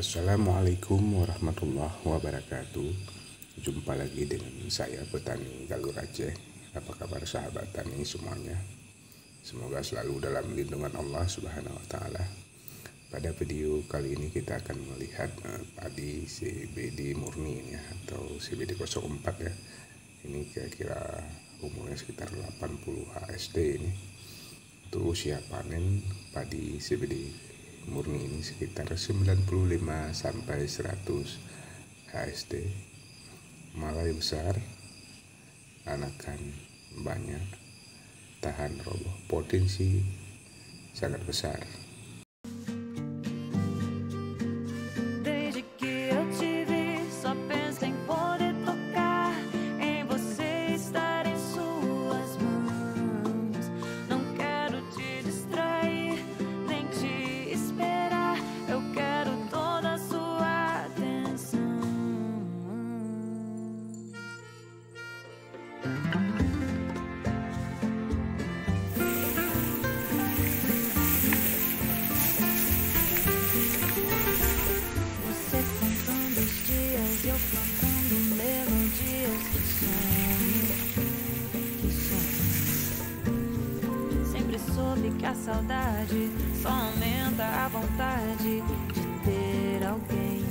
Assalamualaikum warahmatullahi wabarakatuh. Jumpa lagi dengan saya Petani Galur Aceh. Apa kabar sahabat tani semuanya? Semoga selalu dalam lindungan Allah Subhanahu wa taala. Pada video kali ini kita akan melihat padi CBD murni ini ya, atau CBD 04 ya. Ini kira-kira umurnya sekitar 80 HSD ini. Untuk usia panen padi CBD murni ini sekitar 95 sampai 100 HSD. Malai besar, anakan banyak, tahan roboh, potensi sangat besar. Que a saudade só aumenta a vontade de ter alguém.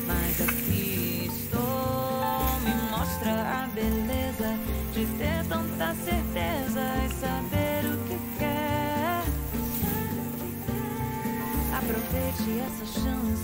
Mas aqui estou, me mostra a beleza de ter tanta certeza e saber o que quer. Aproveite essa chance